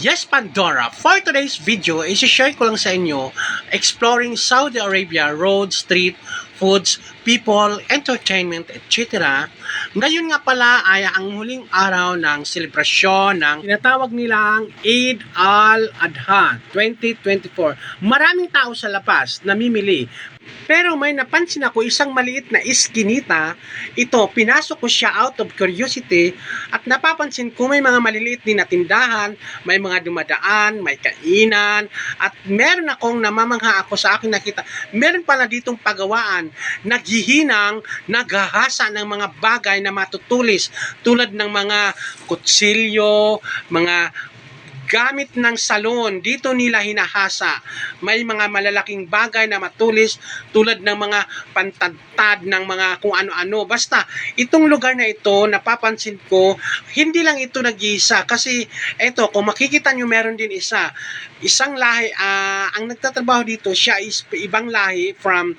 Yes, Pandora. For today's video, isi-share ko lang sa inyo exploring Saudi Arabia, road, street, foods, people, entertainment, etc. Ngayon nga pala ay ang huling araw ng selebrasyon ng tinatawag nilang Eid al-Adha 2024. Maraming tao sa labas namimili. Pero may napansin ako isang maliit na iskinita. Ito, pinasok ko siya out of curiosity at napapansin ko may mga maliliit din na tindahan, may mga dumadaan, may kainan, at meron akong namamangha ako sa aking nakita. Meron pala ditong pagawaan, naghihinang, naghahasa ng mga bagay na matutulis tulad ng mga kutsilyo, mga gamit ng salon, dito nila hinahasa. May mga malalaking bagay na matulis tulad ng mga pantadtad ng mga kung ano-ano. Basta, itong lugar na ito, napapansin ko, hindi lang ito nag-iisa. Kasi, eto, kung makikita nyo, meron din isa. Isang lahi, ang nagtatrabaho dito, siya is ibang lahi from,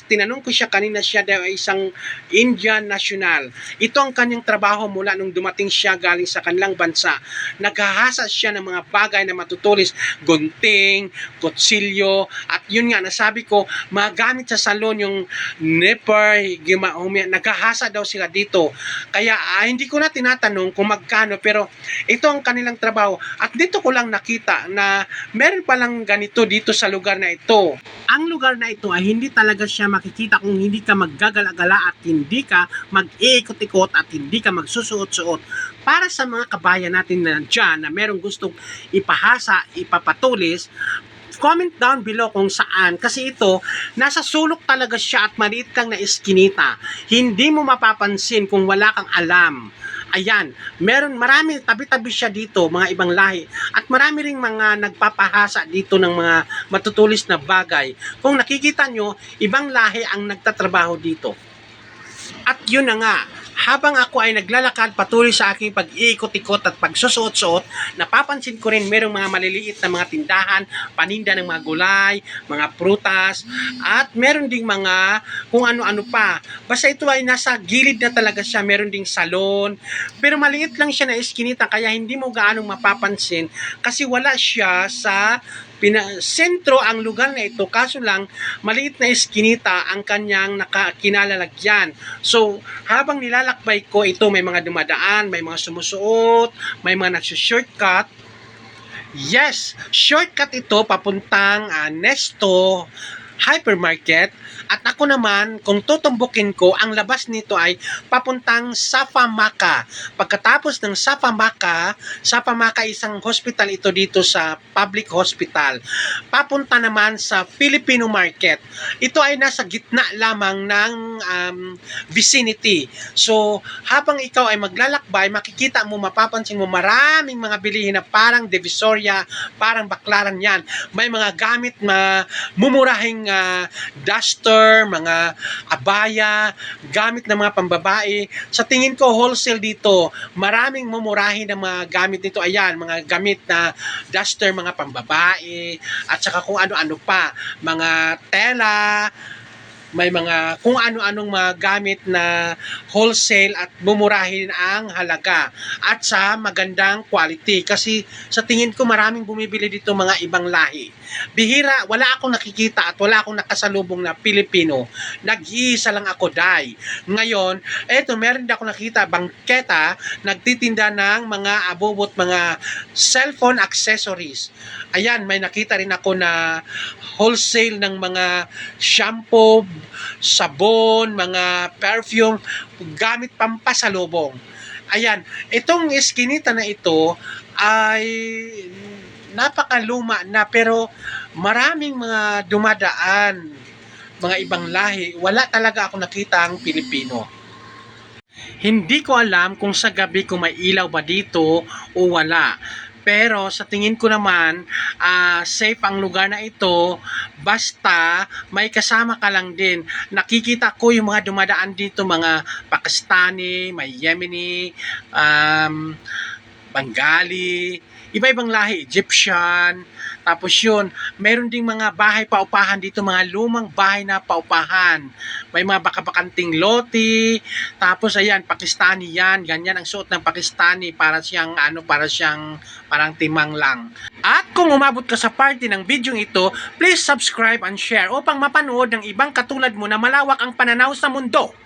tinanong ko siya kanina, siya daw ay isang Indian national. Ito ang kanyang trabaho mula nung dumating siya galing sa kanilang bansa. Naghahasa siya ng mga bagay na matutulis, gunting, kutsilyo, at yun nga, nasabi ko, magamit sa salon yung nipper, naghahasa daw sila dito. Kaya hindi ko na tinatanong kung magkano, pero ito ang kanilang trabaho. At dito ko lang nakita na meron palang ganito dito sa lugar na ito. Ang lugar na ito ay hindi talaga siya makikita kung hindi ka maggagala-gala at hindi ka mag-iikot-ikot at hindi ka magsusuot-suot. Para sa mga kabayan natin na dyan na merong gustong ipahasa, ipapatulis, comment down below kung saan. Kasi ito, nasa sulok talaga siya at maliit lang na iskinita. Hindi mo mapapansin kung wala kang alam. Ayan, marami, tabi-tabi siya dito, mga ibang lahi. At marami ring mga nagpapahasa dito ng mga matutulis na bagay. Kung nakikita nyo, ibang lahi ang nagtatrabaho dito. At yun na nga, habang ako ay naglalakad patuloy sa aking pag-iikot-ikot at pagsusuot-suot, napapansin ko rin merong mga maliliit na mga tindahan, paninda ng mga gulay, mga prutas, at meron ding mga kung ano-ano pa. Basta ito ay nasa gilid na talaga siya, meron ding salon, pero maliit lang siya na iskinita kaya hindi mo gaanong mapapansin kasi wala siya sa sentro ang lugar na ito, kaso lang maliit na iskinita ang kanyang kinalalagyan. So habang nilalakbay ko ito, may mga dumadaan, may mga sumusuot, may mga nagsushortcut. Yes, shortcut ito papuntang Nesto Hypermarket. At ako naman, kung tutumbukin ko, ang labas nito ay papuntang Safa Maka. Pagkatapos ng Safa Maka isang hospital ito dito sa public hospital. Papunta naman sa Filipino Market. Ito ay nasa gitna lamang ng vicinity. So, habang ikaw ay maglalakbay, makikita mo, mapapansin mo, maraming mga bilihin na parang Divisoria, parang Baklaran yan. May mga gamit na mumurahing duster, mga abaya, gamit ng mga pambabae. Sa tingin ko, wholesale dito. Maraming mumurahin ng mga gamit nito. Ayan, mga gamit na duster, mga pambabae, at saka kung ano-ano pa. Mga tela, may mga kung ano-anong mga gamit na wholesale at mumurahin ang halaga at sa magandang quality kasi sa tingin ko maraming bumibili dito mga ibang lahi. Bihira, wala akong nakikita at wala akong nakasalubong na Pilipino. Nag-iisa lang ako, Day. Ngayon, eto, meron din ako nakita, bangketa, nagtitinda ng mga abubot, mga cellphone accessories. Ayan, may nakita rin ako na wholesale ng mga shampoo, sabon, mga perfume, gamit pampasalubong. Ayan, itong iskinita na ito ay napakaluma na pero maraming mga dumadaan, mga ibang lahi. Wala talaga ako nakita ang Pilipino. Hindi ko alam kung sa gabi kung may ilaw ba dito o wala. Pero sa tingin ko naman, safe ang lugar na ito basta may kasama ka lang din. Nakikita ko yung mga dumadaan dito, mga Pakistani, may Yemeni, Bengali, iba-ibang lahi, Egyptian. Tapos yun, meron ding mga bahay paupahan dito, mga lumang bahay na paupahan. May mga bakabakanting loti. Tapos ayan, Pakistani yan. Ganyan ang suot ng Pakistani, para siyang parang timang lang. At kung umabot ka sa party ng video ito, please subscribe and share upang mapanood ng ibang katulad mo na malawak ang pananaw sa mundo.